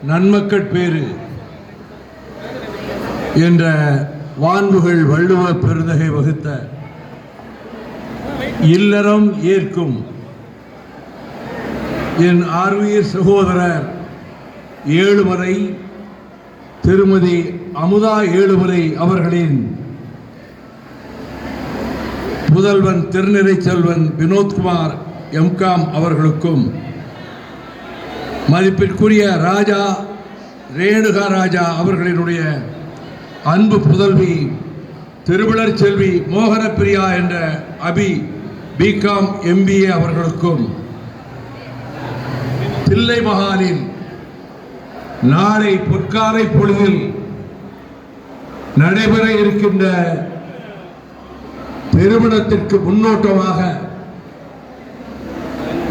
நன்மக்கள் பேறு என்ற வான்புகள் வள்ளுவ பெருந்தகை வகுத்த இல்லறம் ஏற்கும் என் ஆர்வீர் சகோதரர் ஏழுமலை திருமதி அமுதா ஏழுமலை அவர்களின் புதல்வன் திருநிறை செல்வன் வினோத்குமார் எம்காம் அவர்களுக்கும் மதிப்பிற்குரிய ராஜா ரேணுகா ராஜா அவர்களினுடைய அன்பு புதல்வி திருவிழர் செல்வி மோகனப்பிரியா என்ற அபி பிகாம் MBA அவர்களுக்கும் தில்லை மகாலில் நாளை பொற்காலை பொழுதில் நடைபெற இருக்கின்ற திருமணத்திற்கு முன்னோட்டமாக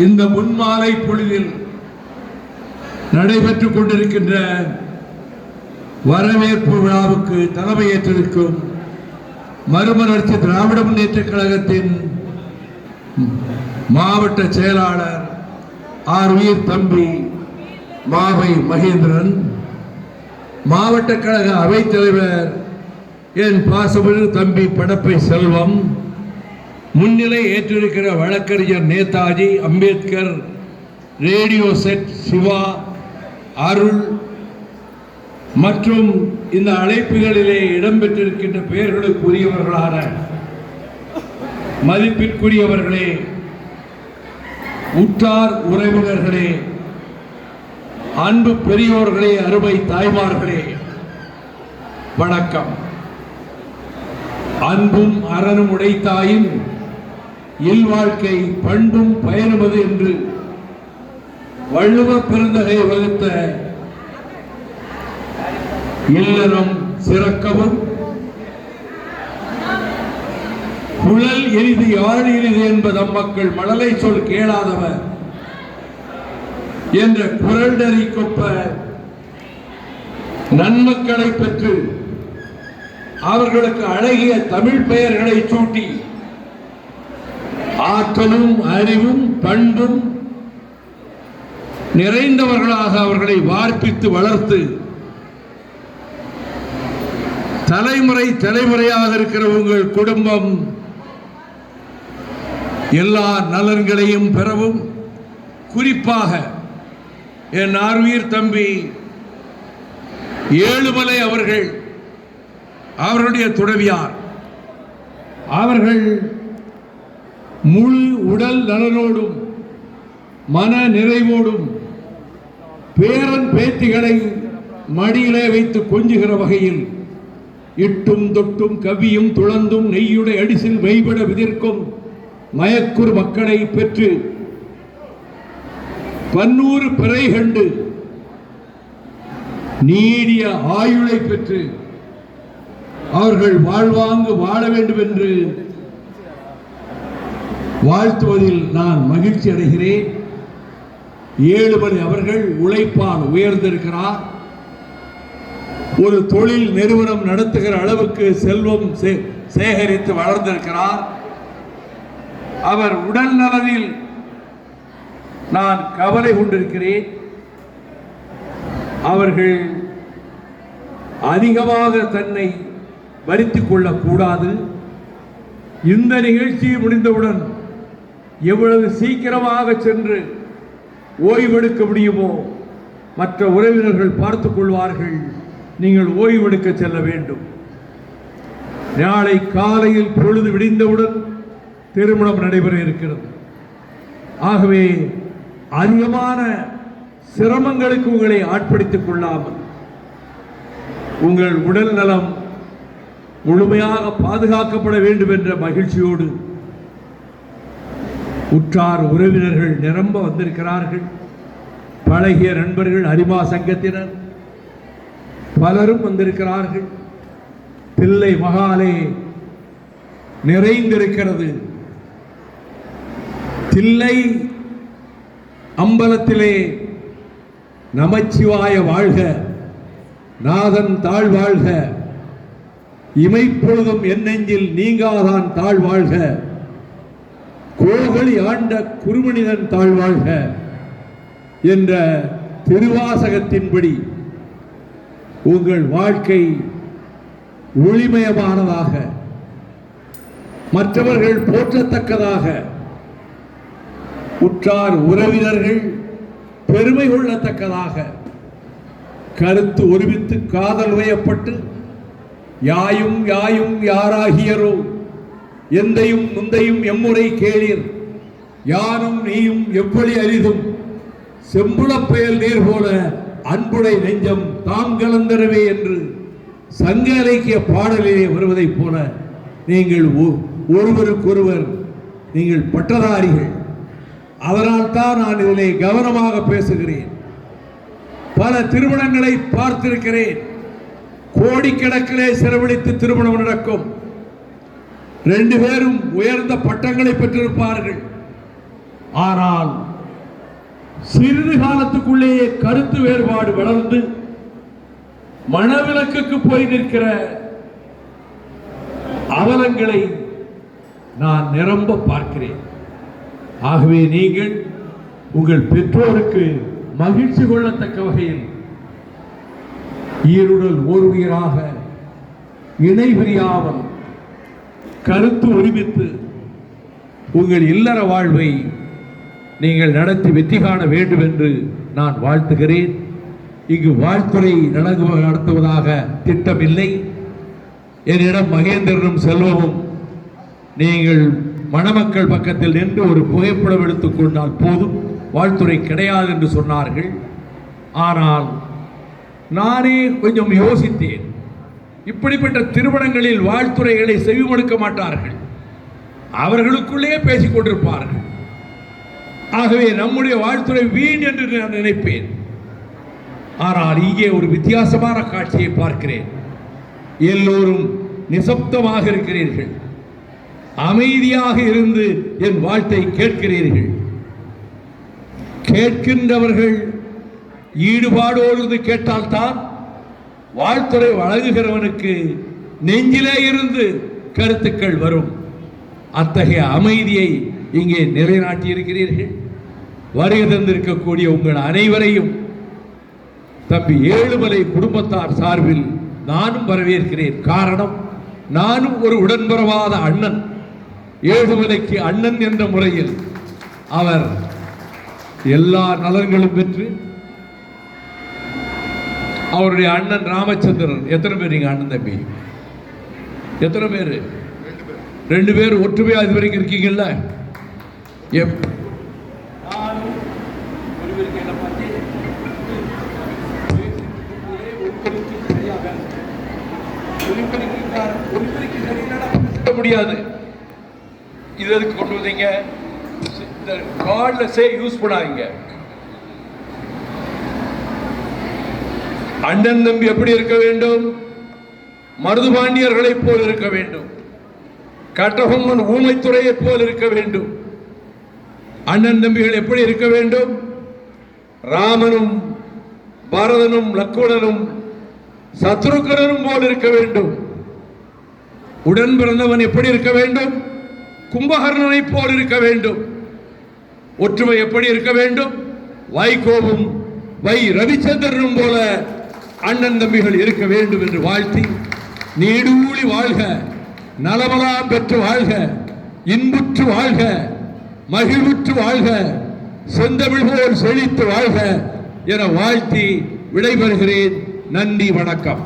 இந்த முன்மாலை பொழுதில் நடைபெற்றுக் கொண்டிருக்கின்ற வரவேற்பு விழாவுக்கு தலைமையேற்றிருக்கும் மறுமலர்ச்சி திராவிட முன்னேற்ற கழகத்தின் மாவட்ட செயலாளர் ஆர்வீர் தம்பி மாவை மகேந்திரன், மாவட்ட கழக அவைத்தலைவர் என் பாசமிகு தம்பி படப்பை செல்வம், முன்னிலை ஏற்றிருக்கிற வழக்கறிஞர் நேதாஜி அம்பேத்கர், ரேடியோ செட் சிவா, அருள் மற்றும் இந்த அழைப்புகளிலே இடம்பெற்றிருக்கின்ற பெயர்களுக்குரியவர்களான மதிப்பிற்குரியவர்களே, உற்றார் உறவினர்களே, அன்பு பெரியோர்களே, அருமை தாய்மார்களே, வணக்கம். அன்பும் அறனும் உடைத்தாயின் இல்வாழ்க்கை பண்பும் பயனுமது என்று வள்ளுவ பெருந்தகை வகுத்த இல்லறம் சிறக்கவும் குழல் எரிது யாழ் எரிது என்பது அம்மக்கள் மழலை சொல் கேளாதவர் என்ற குரல் நெறி கொப்ப நன்மக்களை பெற்று அவர்களுக்கு அழகிய தமிழ் பெயர்களை சூட்டி ஆற்றலும் அறிவும் பண்பும் நிறைந்தவர்களாக அவர்களை வார்ப்பித்து வளர்த்து தலைமுறை தலைமுறையாக இருக்கிற உங்கள் குடும்பம் எல்லா நலன்களையும் பெறவும், குறிப்பாக என் ஆர்வீர் தம்பி ஏழுமலை அவர்கள், அவருடைய துணைவியார் அவர்கள் முழு உடல் நலனோடும் மன நிறைவோடும் பேரன் பேத்திகளை மடியிலே வைத்து கொஞ்சுகிற வகையில் இட்டும் தொட்டும் கவியும் துளந்தும் நெய்யுடைய அடிசில் மெய்பட விதிர்க்கும் மயக்குறு மக்களை பெற்று பன்னூறு பிறை கண்டு நீடிய ஆயுளை பெற்று அவர்கள் வாழ்வாங்கு வாழ வேண்டும் என்று வாழ்த்துவதில் நான் மகிழ்ச்சி அடைகிறேன். ஏழுமலை அவர்கள் உழைப்பால் உயர்ந்திருக்கிறார். ஒரு தொழில் நிறுவனம் நடத்துகிற அளவுக்கு செல்வம் சேகரித்து வளர்ந்திருக்கிறார். அவர் உடல் நலனில் நான் கவலை கொண்டிருக்கிறேன். அவர்கள் அதிகமாக தன்னை வருத்திக் கொள்ளக்கூடாது. இந்த நிகழ்ச்சி முடிந்தவுடன் எவ்வளவு சீக்கிரமாக சென்று ஓய்வெடுக்க முடியுமோ மற்ற உறவினர்கள் பார்த்துக் கொள்வார்கள். நீங்கள் ஓய்வெடுக்க செல்ல வேண்டும். நாளை காலையில் பொழுது விடிந்தவுடன் திருமணம் நடைபெற இருக்கிறது. ஆகவே அதிகமான சிரமங்களுக்கு உங்களை ஆட்படுத்திக் கொள்ளாமல் உங்கள் உடல் நலம் முழுமையாக பாதுகாக்கப்பட வேண்டும் என்ற மகிழ்ச்சியோடு உற்றார் உறவினர்கள் நிரம்ப வந்திருக்கிறார்கள். பழகிய நண்பர்கள், அரிமா சங்கத்தினர் பலரும் வந்திருக்கிறார்கள். தில்லை மகாலே நிறைந்திருக்கிறது. தில்லை அம்பலத்திலே நமச்சிவாய வாழ்க, நாதன் தாழ் வாழ்க, இமைப்பொழுதும் என் நெஞ்சில் நீங்காதான் தாழ் வாழ்க, கோகலி ஆண்ட குருமனிதன் தாழ் வாழ்க என்ற திருவாசகத்தின்படி உங்கள் வாழ்க்கை ஒளிமயமானதாக, மற்றவர்கள் போற்றத்தக்கதாக, உற்றார் உறவினர்கள் பெருமை கொள்ளத்தக்கதாக, கருத்து ஒருமித்து காதல் வயப்பட்டு யாயும் யாயும் யாராகியரோ எந்தையும் முந்தையும் எம்முறை கேளீர் யானும் நீயும் எவ்வளி அரிதும் செம்புளப் பெயல் நீர் போல அன்புடை நெஞ்சம் தாம் கலந்தரவே என்று சங்க இலக்கிய பாடலிலே வருவதைப் போல நீங்கள் ஒருவருக்கொருவர் நீங்கள் பட்டதாரிகள். அதனால் தான் நான் இதிலே கவனமாக பேசுகிறேன். பல திருமணங்களை பார்த்திருக்கிறேன். கோடிக்கணக்கிலே செலவழித்து திருமணம் நடக்கும். 2 பேரும் உயர்ந்த பட்டங்களை பெற்றிருப்பார்கள். ஆனால் சிறிது காலத்துக்குள்ளேயே கருத்து வேறுபாடு வளர்ந்து மணவிலக்குக்கு போய் நிற்கிற அவலங்களை நான் நிரம்ப பார்க்கிறேன். ஆகவே நீங்கள் உங்கள் பெற்றோருக்கு மகிழ்ச்சி கொள்ளத்தக்க வகையில் ஈருடல் ஓர் உயிராக இணை பிரியாமல் கருத்து ஒருமித்து உங்கள் இல்லற வாழ்வை நீங்கள் நடத்தி வெற்றி காண வேண்டும் என்று நான் வாழ்த்துகிறேன். இங்கு வாழ்த்துறை நடத்துவதாக திட்டமில்லை. என்னிடம் மகேந்திரனும் செல்வமும் நீங்கள் மணமக்கள் பக்கத்தில் நின்று ஒரு புகைப்படம் எடுத்துக்கொண்டால் போதும், வாழ்த்துறை கிடையாது என்று சொன்னார்கள். ஆனால் நானே கொஞ்சம் யோசித்தேன். இப்படிப்பட்ட திருமணங்களில் வாழ்த்துறைகளை செவிமடுக்க மாட்டார்கள், அவர்களுக்குள்ளே பேசிக் கொண்டிருப்பார்கள். ஆகவே நம்முடைய வாழ்த்துறை வீண் என்று நான் நினைப்பேன். ஆனால் இங்கே ஒரு வித்தியாசமான காட்சியை பார்க்கிறேன். எல்லோரும் நிசப்தமாக இருக்கிறீர்கள், அமைதியாக இருந்து என் வாழ்த்தை கேட்கிறீர்கள். கேட்கின்றவர்கள் ஈடுபாடோடு கேட்டால்தான் வாழ்த்துறை வழங்குகிறவனுக்கு நெஞ்சிலே இருந்து கருத்துக்கள் வரும். அத்தகைய அமைதியை இங்கே நிலைநாட்டி இருக்கிறீர்கள். வருகை தந்திருக்கக்கூடிய உங்கள் அனைவரையும் தம்பி ஏழுமலை குடும்பத்தார் சார்பில் நானும் வரவேற்கிறேன். காரணம், நானும் ஒரு உடன்பிறவாத அண்ணன். ஏழுமலைக்கு அண்ணன் என்ற முறையில் அவர் எல்லா நலன்களும் பெற்று, அவருடைய அண்ணன் ராமச்சந்திரன், எத்தனை பேர் நீங்க அண்ணன் தம்பி? எத்தனை பேர்? 2 பேர் ஒற்றுமையா இது வரைக்கும் இருக்கீங்கல்ல? முடியாது. இது எதுக்கு கொண்டு வந்தீங்க? கார்ட்ல யூஸ் பண்ணாதீங்க. அண்ணன் தம்பி எப்படி இருக்க வேண்டும்? மருதுபாண்டியர்களை போல் இருக்க வேண்டும். கட்டபொம்மன் ஊமைத்துறையை போல் இருக்க வேண்டும். அண்ணன் தம்பிகள் எப்படி இருக்க வேண்டும்? ராமனும் பரதனும் லக்குவணனும் சத்ருகனும் போல் இருக்க வேண்டும். உடன் பிறந்தவன் எப்படி இருக்க வேண்டும்? கும்பகர்ணனை போல் இருக்க வேண்டும். ஒற்றுமை எப்படி இருக்க வேண்டும்? வைகோவும் வை ரவிச்சந்திரனும் போல அண்ணன் தம்பிகள் இருக்க வேண்டும் என்று வாழ்த்தி, நீடூழி வாழ்க, நலமலாம் பெற்று வாழ்க, இன்புற்று வாழ்க, மகிழ்வுற்று வாழ்க, செந்தமிழ் போல் செழித்து வாழ்க என வாழ்த்தி விடைபெறுகிறேன். நன்றி, வணக்கம்.